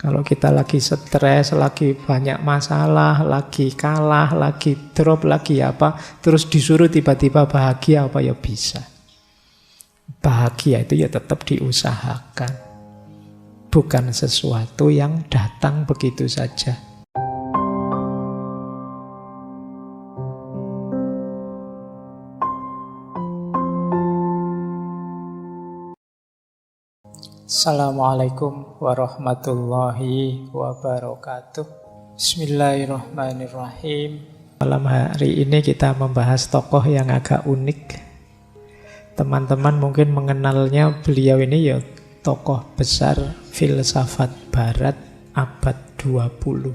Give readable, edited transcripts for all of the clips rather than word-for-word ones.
Kalau kita lagi stres, lagi banyak masalah, lagi kalah, lagi drop, lagi apa, terus disuruh tiba-tiba bahagia, apa ya bisa. Bahagia itu ya tetap diusahakan. Bukan sesuatu yang datang begitu saja. Assalamualaikum warahmatullahi wabarakatuh. Bismillahirrahmanirrahim. Malam hari ini kita membahas tokoh yang agak unik. Teman-teman mungkin mengenalnya, beliau ini ya tokoh besar filsafat barat abad 20,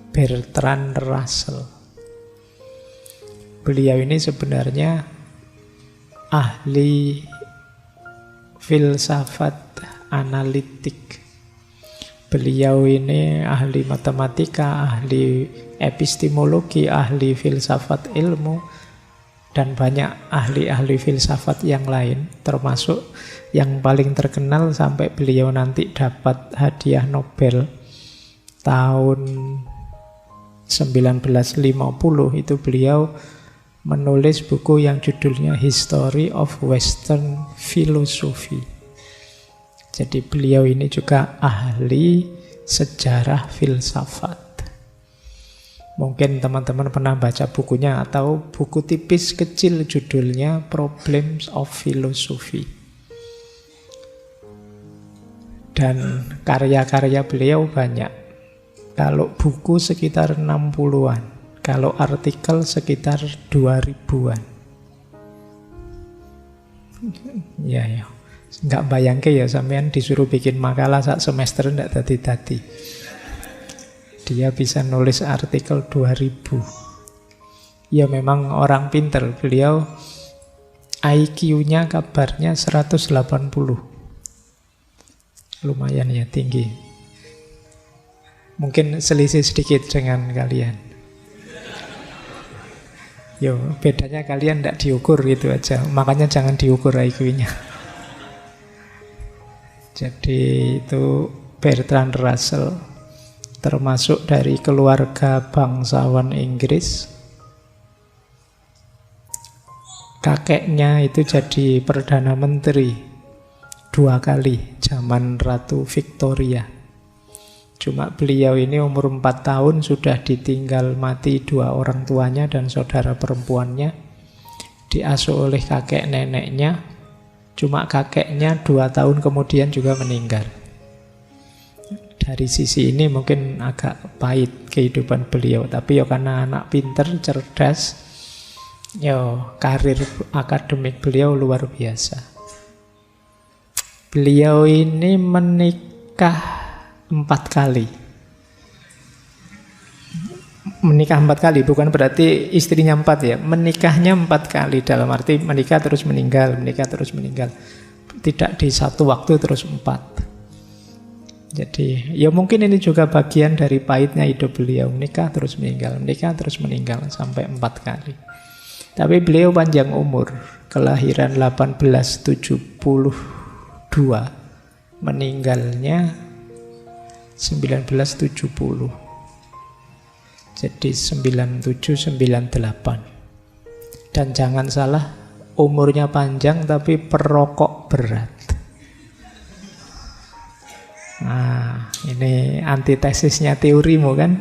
Bertrand Russell. Beliau ini sebenarnya ahli filsafat analitik. Beliau ini ahli matematika, ahli epistemologi, ahli filsafat ilmu, dan banyak ahli-ahli filsafat yang lain, termasuk yang paling terkenal sampai beliau nanti dapat hadiah Nobel tahun 1950, itu beliau menulis buku yang judulnya History of Western Philosophy. Jadi beliau ini juga ahli sejarah filsafat. Mungkin teman-teman pernah baca bukunya atau buku tipis kecil judulnya Problems of Philosophy. Dan karya-karya beliau banyak. Kalau buku sekitar 60-an. Kalau artikel sekitar 2000-an. Ya. Nggak bayangke ya sampean disuruh bikin makalah sak semester ndak tadi-tadi. Dia bisa nulis artikel 2000. Ya memang orang pinter. Beliau IQ-nya kabarnya 180. Lumayan ya tinggi. Mungkin selisih sedikit dengan kalian. Yo, bedanya kalian tidak diukur gitu aja. Makanya jangan diukur IQ-nya. Jadi itu Bertrand Russell, termasuk dari keluarga bangsawan Inggris. Kakeknya itu jadi Perdana Menteri 2 kali zaman Ratu Victoria. Cuma beliau ini umur 4 tahun sudah ditinggal mati 2 orang tuanya dan saudara perempuannya. Diasuh oleh kakek neneknya. Cuma kakeknya 2 tahun kemudian juga meninggal. Dari sisi ini mungkin agak pahit kehidupan beliau. Tapi ya karena anak pinter, cerdas, ya karir akademik beliau luar biasa. Beliau ini menikah 4 kali. Menikah 4 kali bukan berarti istrinya 4 ya. Menikahnya 4 kali dalam arti menikah terus meninggal, menikah terus meninggal. Tidak di satu waktu terus 4. Jadi ya mungkin ini juga bagian dari pahitnya hidup beliau. Menikah terus meninggal sampai 4 kali. Tapi beliau panjang umur. Kelahiran 1872, meninggalnya 1970. Jadi 97-98. Dan jangan salah, umurnya panjang tapi perokok berat. Nah, ini antitesisnya teorimu kan?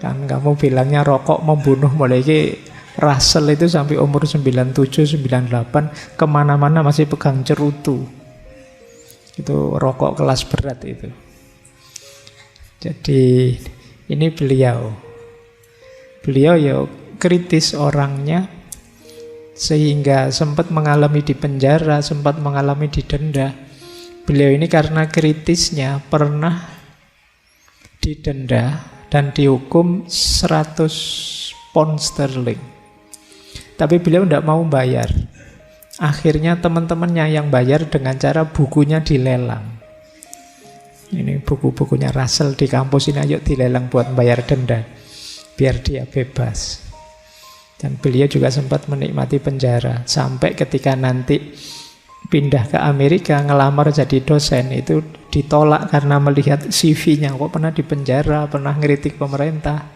Kan kamu bilangnya rokok membunuh, mulai Russell itu sampai umur 97-98 kemana-mana masih pegang cerutu. Itu rokok kelas berat itu. Jadi ini beliau ya kritis orangnya, sehingga sempat mengalami di penjara, sempat mengalami didenda. Beliau ini karena kritisnya pernah didenda dan dihukum 100 pound sterling. Tapi beliau tidak mau bayar. Akhirnya teman-temannya yang bayar dengan cara bukunya dilelang. Ini buku-bukunya Russell di kampus ini, ayo dilelang buat bayar denda, biar dia bebas. Dan beliau juga sempat menikmati penjara, sampai ketika nanti pindah ke Amerika, ngelamar jadi dosen, itu ditolak karena melihat CV-nya, kok pernah dipenjara, pernah ngeritik pemerintah,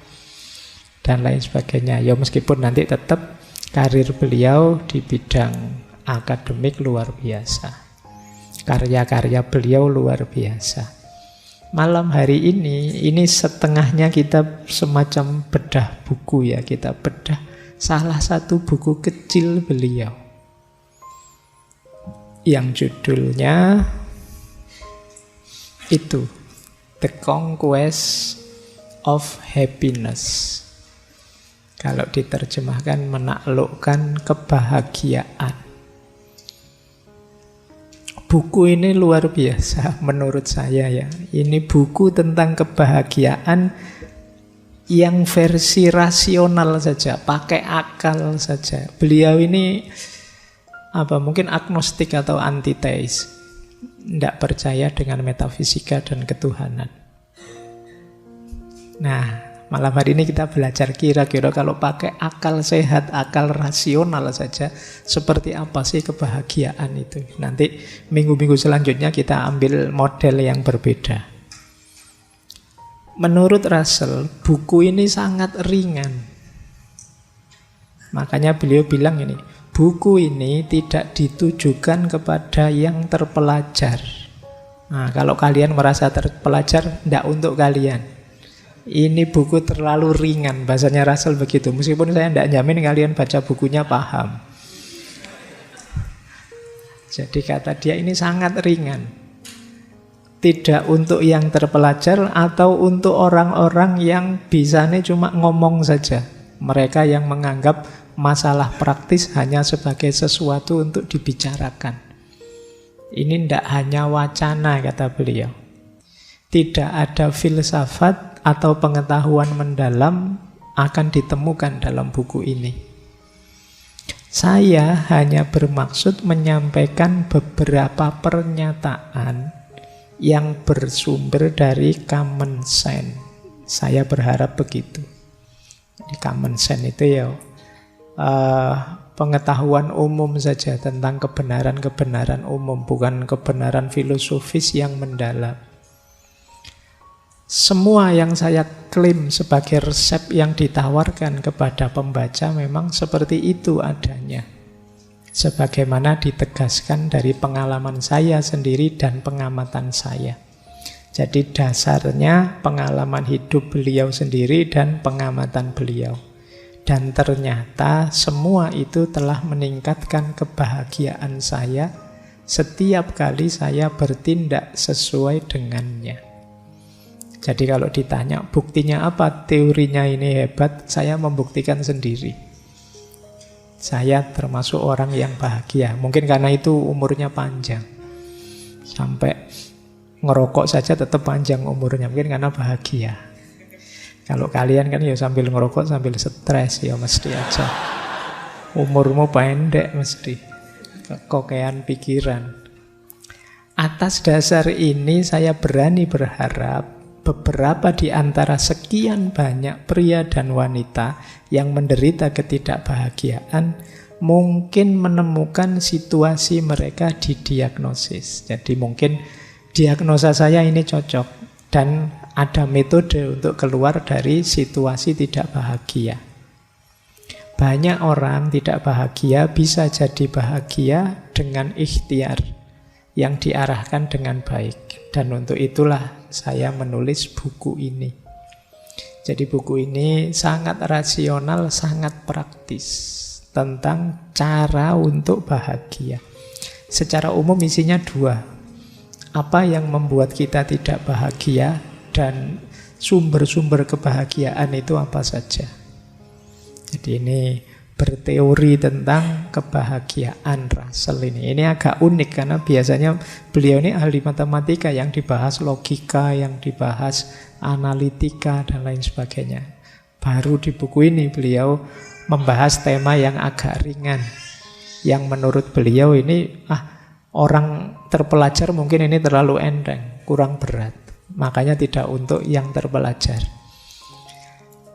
dan lain sebagainya. Ya meskipun nanti tetap karir beliau di bidang akademik luar biasa. Karya-karya beliau luar biasa. Malam hari ini setengahnya kita semacam bedah buku ya, kita bedah salah satu buku kecil beliau yang judulnya itu The Conquest of Happiness. Kalau diterjemahkan menaklukkan kebahagiaan. Buku ini luar biasa menurut saya ya. Ini buku tentang kebahagiaan yang versi rasional saja, pakai akal saja. Beliau ini mungkin agnostik atau antiteis. Tidak percaya dengan metafisika dan ketuhanan. Nah, malam hari ini kita belajar kira-kira kalau pakai akal sehat, akal rasional saja, seperti apa sih kebahagiaan itu. Nanti minggu-minggu selanjutnya kita ambil model yang berbeda. Menurut Russell, buku ini sangat ringan. Makanya beliau bilang ini, buku ini tidak ditujukan kepada yang terpelajar. Nah, kalau kalian merasa terpelajar, tidak untuk kalian. Ini buku terlalu ringan, bahasanya Russell begitu. Meskipun saya tidak jamin kalian baca bukunya paham. Jadi kata dia ini sangat ringan. Tidak untuk yang terpelajar atau untuk orang-orang yang bisanya cuma ngomong saja. Mereka yang menganggap masalah praktis hanya sebagai sesuatu untuk dibicarakan. Ini tidak hanya wacana, kata beliau. Tidak ada filsafat atau pengetahuan mendalam akan ditemukan dalam buku ini. Saya hanya bermaksud menyampaikan beberapa pernyataan yang bersumber dari common sense. Saya berharap begitu. Di common sense itu ya pengetahuan umum saja tentang kebenaran-kebenaran umum, bukan kebenaran filosofis yang mendalam. Semua yang saya klaim sebagai resep yang ditawarkan kepada pembaca memang seperti itu adanya. Sebagaimana ditegaskan dari pengalaman saya sendiri dan pengamatan saya. Jadi dasarnya pengalaman hidup beliau sendiri dan pengamatan beliau. Dan ternyata semua itu telah meningkatkan kebahagiaan saya setiap kali saya bertindak sesuai dengannya. Jadi kalau ditanya buktinya apa, teorinya ini hebat, saya membuktikan sendiri. Saya termasuk orang yang bahagia. Mungkin karena itu umurnya panjang. Sampai ngerokok saja tetap panjang umurnya. Mungkin karena bahagia. Kalau kalian kan ya sambil ngerokok sambil stres ya mesti aja. Umurmu pendek mesti. Kekokean pikiran. Atas dasar ini saya berani berharap beberapa di antara sekian banyak pria dan wanita yang menderita ketidakbahagiaan mungkin menemukan situasi mereka di diagnosis. Jadi mungkin diagnosa saya ini cocok dan ada metode untuk keluar dari situasi tidak bahagia. Banyak orang tidak bahagia bisa jadi bahagia dengan ikhtiar yang diarahkan dengan baik. Dan untuk itulah saya menulis buku ini. Jadi buku ini sangat rasional, sangat praktis tentang cara untuk bahagia. Secara umum isinya dua. Apa yang membuat kita tidak bahagia dan sumber-sumber kebahagiaan itu apa saja. Jadi ini berteori tentang kebahagiaan Russell ini. Ini agak unik karena biasanya beliau ini ahli matematika, yang dibahas logika, yang dibahas analitika dan lain sebagainya. Baru di buku ini beliau membahas tema yang agak ringan. Yang menurut beliau ini orang terpelajar mungkin ini terlalu enteng, kurang berat. Makanya tidak untuk yang terpelajar.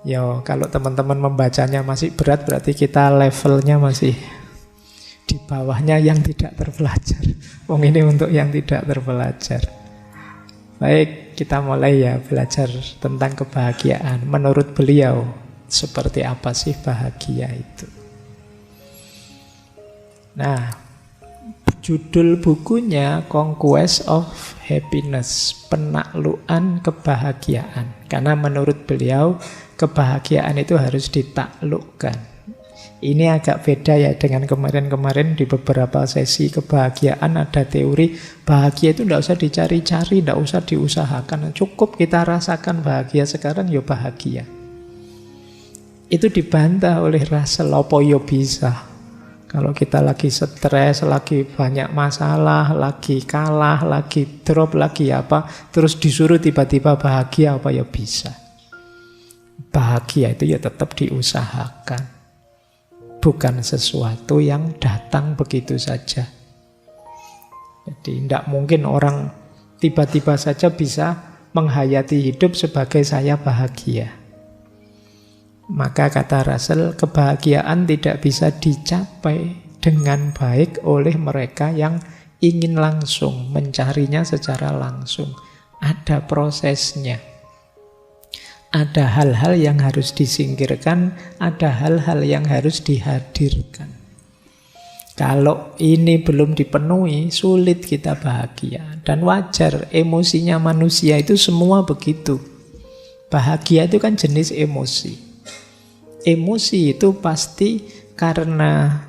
Yo, kalau teman-teman membacanya masih berat berarti kita levelnya masih Di bawahnya yang tidak terpelajar. Wong ini untuk yang tidak terpelajar. Baik, kita mulai ya belajar tentang kebahagiaan. Menurut beliau, seperti apa sih bahagia itu? Nah, judul bukunya Conquest of Happiness, penaklukan kebahagiaan. Karena menurut beliau, kebahagiaan itu harus ditaklukkan. Ini agak beda ya dengan kemarin-kemarin di beberapa sesi kebahagiaan ada teori bahagia itu tidak usah dicari-cari, tidak usah diusahakan. Cukup kita rasakan bahagia sekarang, ya bahagia. Itu dibantah oleh Russell, apa ya bisa. Kalau kita lagi stres, lagi banyak masalah, lagi kalah, lagi drop, lagi apa, terus disuruh tiba-tiba bahagia, apa ya bisa. Bahagia itu ya tetap diusahakan. Bukan sesuatu yang datang begitu saja. Jadi tidak mungkin orang tiba-tiba saja bisa menghayati hidup sebagai saya bahagia. Maka kata Russell, kebahagiaan tidak bisa dicapai dengan baik oleh mereka yang ingin langsung, mencarinya secara langsung. Ada prosesnya. Ada hal-hal yang harus disingkirkan, ada hal-hal yang harus dihadirkan. Kalau ini belum dipenuhi, sulit kita bahagia. Dan wajar, emosinya manusia itu semua begitu. Bahagia itu kan jenis emosi. Emosi itu pasti karena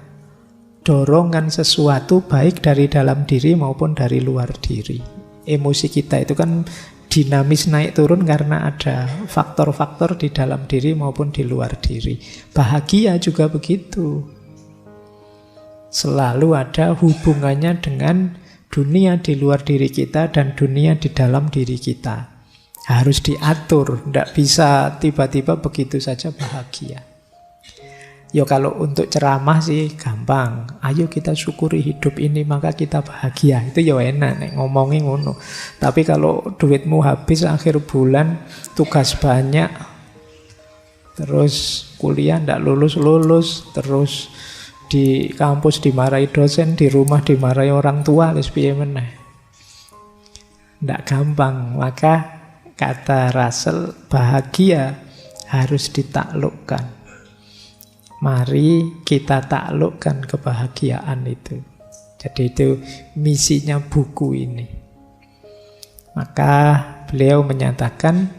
dorongan sesuatu baik dari dalam diri maupun dari luar diri. Emosi kita itu kan dinamis naik turun karena ada faktor-faktor di dalam diri maupun di luar diri. Bahagia juga begitu. Selalu ada hubungannya dengan dunia di luar diri kita dan dunia di dalam diri kita. Harus diatur, tidak bisa tiba-tiba begitu saja bahagia. Ya kalau untuk ceramah sih gampang. Ayo kita syukuri hidup ini maka kita bahagia. Itu ya enak nek ngomongin ngono. Tapi kalau duitmu habis akhir bulan, tugas banyak, terus kuliah ndak lulus-lulus, terus di kampus dimarahi dosen, di rumah dimarahi orang tua, wis piye meneh. Ndak gampang. Maka kata Russell, bahagia harus ditaklukkan. Mari kita taklukkan kebahagiaan itu. Jadi itu misinya buku ini. Maka beliau menyatakan,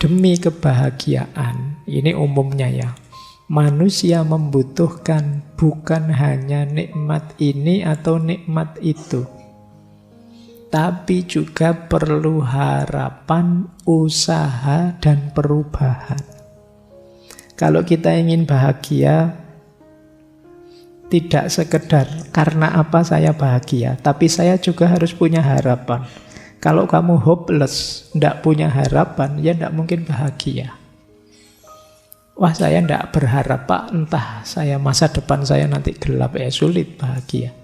demi kebahagiaan, ini umumnya ya, manusia membutuhkan bukan hanya nikmat ini atau nikmat itu, tapi juga perlu harapan, usaha, dan perubahan. Kalau kita ingin bahagia, tidak sekedar karena apa saya bahagia, tapi saya juga harus punya harapan. Kalau kamu hopeless, tidak punya harapan, ya tidak mungkin bahagia. Wah, saya tidak berharap Pak, entah saya masa depan saya nanti gelap, sulit bahagia.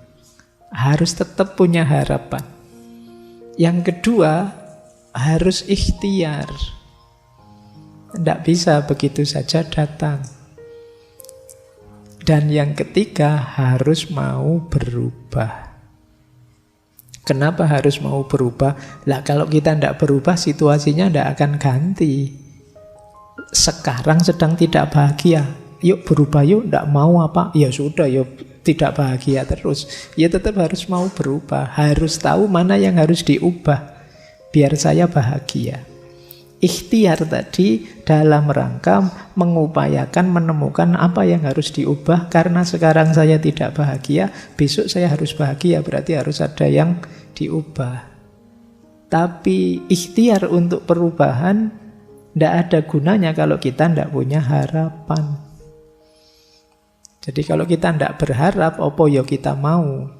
Harus tetap punya harapan. Yang kedua, harus ikhtiar. Tidak bisa begitu saja datang. Dan yang ketiga, harus mau berubah. Kenapa harus mau berubah? Lah kalau kita tidak berubah, situasinya tidak akan ganti. Sekarang sedang tidak bahagia, yuk berubah yuk, tidak mau apa? Ya sudah, yuk tidak bahagia terus. Ya tetap harus mau berubah. Harus tahu mana yang harus diubah biar saya bahagia. Ikhtiar tadi dalam rangka mengupayakan menemukan apa yang harus diubah. Karena sekarang saya tidak bahagia, besok saya harus bahagia, berarti harus ada yang diubah. Tapi ikhtiar untuk perubahan tidak ada gunanya kalau kita tidak punya harapan. Jadi kalau kita tidak berharap, apa ya kita mau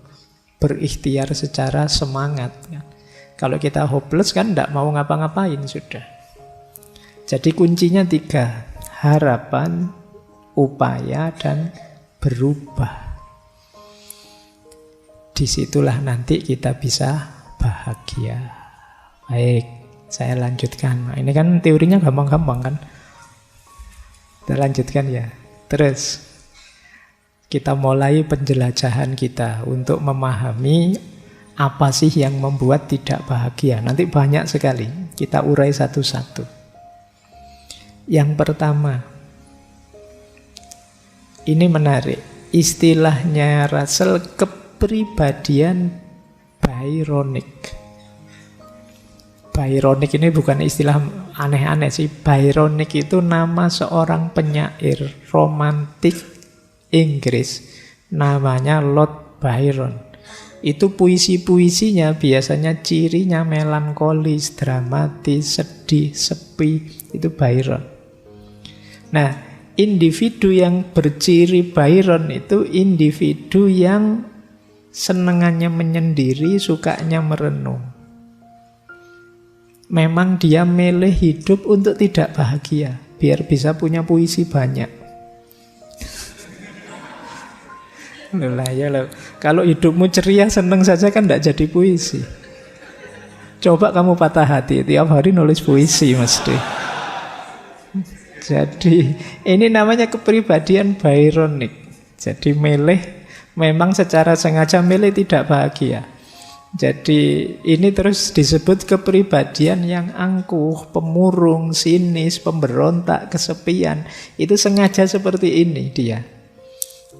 berikhtiar secara semangat. Kalau kita hopeless kan tidak mau ngapa-ngapain sudah. Jadi kuncinya 3, harapan, upaya, dan berubah. Disitulah nanti kita bisa bahagia. Baik, saya lanjutkan. Nah, ini kan teorinya gampang-gampang kan. Kita lanjutkan ya. Terus, Kita mulai penjelajahan kita untuk memahami apa sih yang membuat tidak bahagia. Nanti banyak sekali, kita urai satu-satu. Yang pertama, ini menarik. Istilahnya Russell, kepribadian Byronic. Byronic ini bukan istilah aneh-aneh sih. Byronic itu nama seorang penyair romantik Inggris, namanya Lord Byron. Itu puisi-puisinya biasanya cirinya melankolis, dramatis, sedih, sepi. Itu Byron. Nah, individu yang berciri Byron itu individu yang senengannya menyendiri, sukanya merenung. Memang dia milih hidup untuk tidak bahagia, biar bisa punya puisi banyak. Loh, ya loh. Kalau hidupmu ceria, seneng saja kan tidak jadi puisi. Coba kamu patah hati, tiap hari nulis puisi mesti. Jadi ini namanya kepribadian Byronic. Jadi memang secara sengaja milih tidak bahagia. Jadi ini terus disebut kepribadian yang angkuh, pemurung, sinis, pemberontak, kesepian. Itu sengaja seperti ini dia.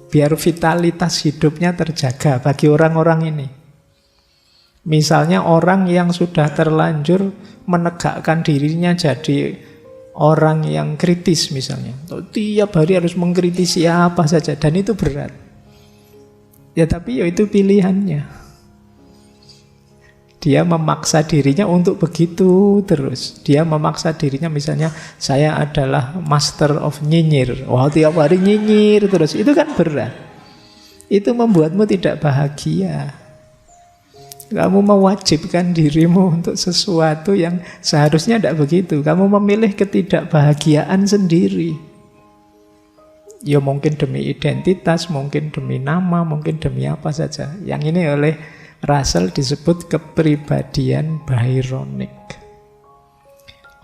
Biar vitalitas hidupnya terjaga bagi orang-orang ini. Misalnya orang yang sudah terlanjur menegakkan dirinya jadi orang yang kritis misalnya. Tiap hari harus mengkritisi apa saja, dan itu berat. Ya tapi ya itu pilihannya. Dia memaksa dirinya untuk begitu terus. Dia memaksa dirinya misalnya, saya adalah master of nyinyir. Wah, tiap hari nyinyir terus. Itu kan berat. Itu membuatmu tidak bahagia. Kamu mewajibkan dirimu untuk sesuatu yang seharusnya tidak begitu. Kamu memilih ketidakbahagiaan sendiri. Ya mungkin demi identitas, mungkin demi nama, mungkin demi apa saja. Yang ini oleh Russell disebut kepribadian Byronic.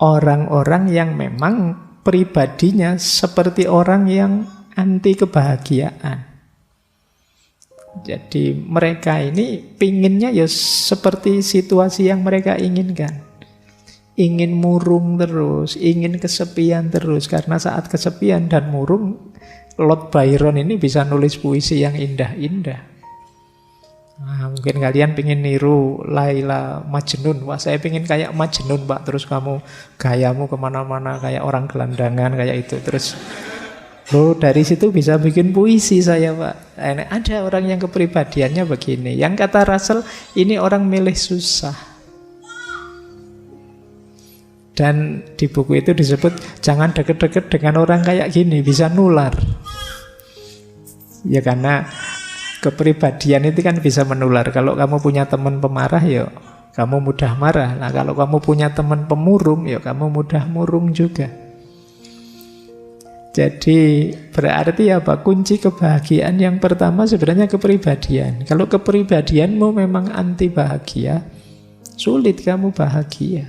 Orang-orang yang memang pribadinya seperti orang yang anti kebahagiaan. Jadi mereka ini pinginnya ya seperti situasi yang mereka inginkan. Ingin murung terus, ingin kesepian terus. Karena saat kesepian dan murung, Lord Byron ini bisa nulis puisi yang indah-indah. Nah, mungkin kalian pengen niru Laila Majnun. Wah, saya pengen kayak Majnun, Pak. Terus kamu gayamu kemana-mana kayak orang gelandangan kayak itu. Terus dari situ bisa bikin puisi saya, Pak. Ada orang yang kepribadiannya begini. Yang kata Russell, ini orang milih susah. Dan di buku itu disebut jangan deket-deket dengan orang kayak gini, bisa nular. Ya karena kepribadian itu kan bisa menular. Kalau kamu punya teman pemarah, ya kamu mudah marah. Nah, kalau kamu punya teman pemurung, ya kamu mudah murung juga. Jadi berarti apa? Kunci kebahagiaan yang pertama sebenarnya kepribadian. Kalau kepribadianmu memang anti bahagia, sulit kamu bahagia.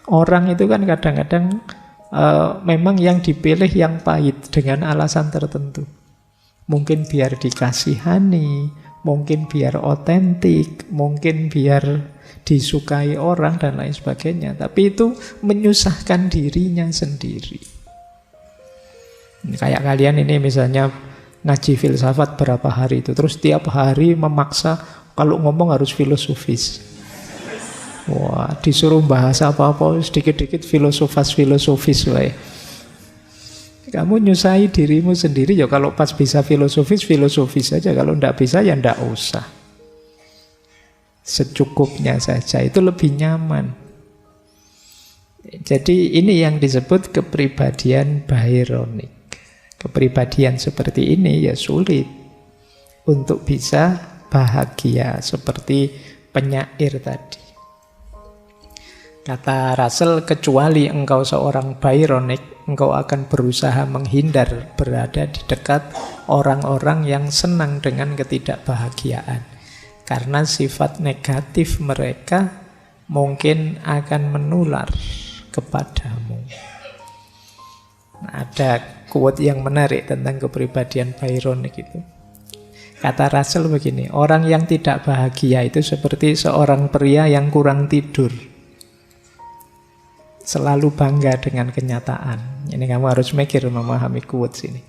Orang itu kan kadang-kadang memang yang dipilih yang pahit dengan alasan tertentu. Mungkin biar dikasihani, mungkin biar otentik, mungkin biar disukai orang dan lain sebagainya. Tapi itu menyusahkan dirinya sendiri. Kayak kalian ini misalnya ngaji filsafat berapa hari itu, terus tiap hari memaksa kalau ngomong harus filosofis. Wah, disuruh bahas apa-apa sedikit-dikit filosofis wae. Kamu nyusahi dirimu sendiri ya. Kalau pas bisa filosofis saja. Kalau tidak bisa ya tidak usah. Secukupnya saja, itu lebih nyaman. Jadi ini yang disebut kepribadian Byronic. Kepribadian seperti ini ya sulit untuk bisa bahagia seperti penyair tadi. Kata Russell, kecuali engkau seorang Byronic, engkau akan berusaha menghindar berada di dekat orang-orang yang senang dengan ketidakbahagiaan. Karena sifat negatif mereka mungkin akan menular kepadamu. Ada quote yang menarik tentang kepribadian Byron gitu. Kata Russell begini, orang yang tidak bahagia itu seperti seorang pria yang kurang tidur. Selalu bangga dengan kenyataan. Ini kamu harus mikir memahami quotes ini.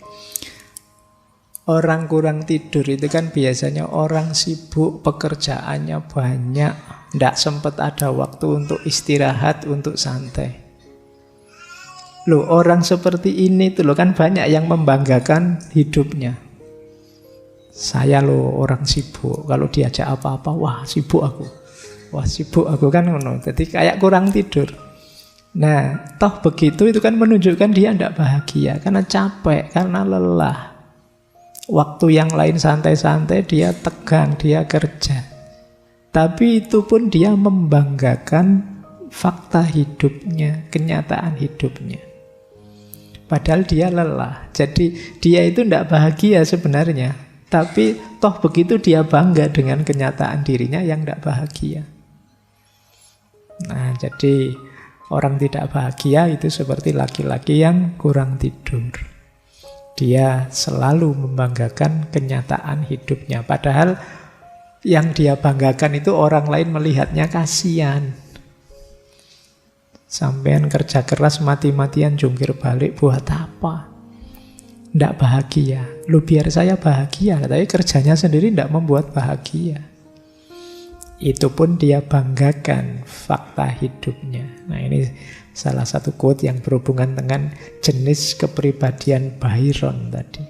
Orang kurang tidur itu kan biasanya orang sibuk, pekerjaannya banyak, tidak sempat ada waktu untuk istirahat, untuk santai. Loh, orang seperti ini tuh loh kan banyak yang membanggakan hidupnya. Saya loh orang sibuk, kalau diajak apa-apa, wah sibuk aku. Wah sibuk aku kan ngono. Jadi kayak kurang tidur. Nah, toh begitu itu kan menunjukkan dia tidak bahagia karena capek, karena lelah. Waktu yang lain santai-santai dia tegang, dia kerja. Tapi itu pun dia membanggakan fakta hidupnya, kenyataan hidupnya. Padahal dia lelah. Jadi dia itu tidak bahagia sebenarnya. Tapi toh begitu dia bangga dengan kenyataan dirinya yang tidak bahagia. Nah, jadi orang tidak bahagia itu seperti laki-laki yang kurang tidur. Dia selalu membanggakan kenyataan hidupnya. Padahal yang dia banggakan itu orang lain melihatnya kasihan. Sampean kerja keras mati-matian jungkir balik buat apa? Tidak bahagia. Lu biar saya bahagia, tapi kerjanya sendiri tidak membuat bahagia. Itu pun dia banggakan fakta hidupnya. Nah, ini salah satu quote yang berhubungan dengan jenis kepribadian Byron tadi.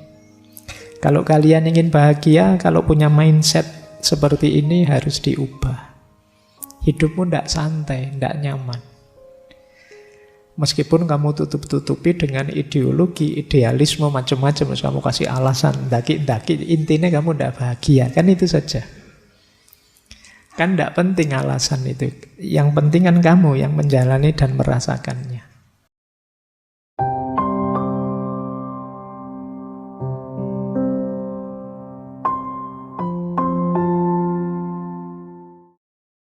Kalau kalian ingin bahagia, kalau punya mindset seperti ini harus diubah. Hidupmu tidak santai, tidak nyaman. Meskipun kamu tutup-tutupi dengan ideologi, idealisme macam-macam, kamu kasih alasan, daki-daki, intinya kamu tidak bahagia, kan itu saja. Kan tidak penting alasan itu. Yang penting kan kamu yang menjalani dan merasakannya.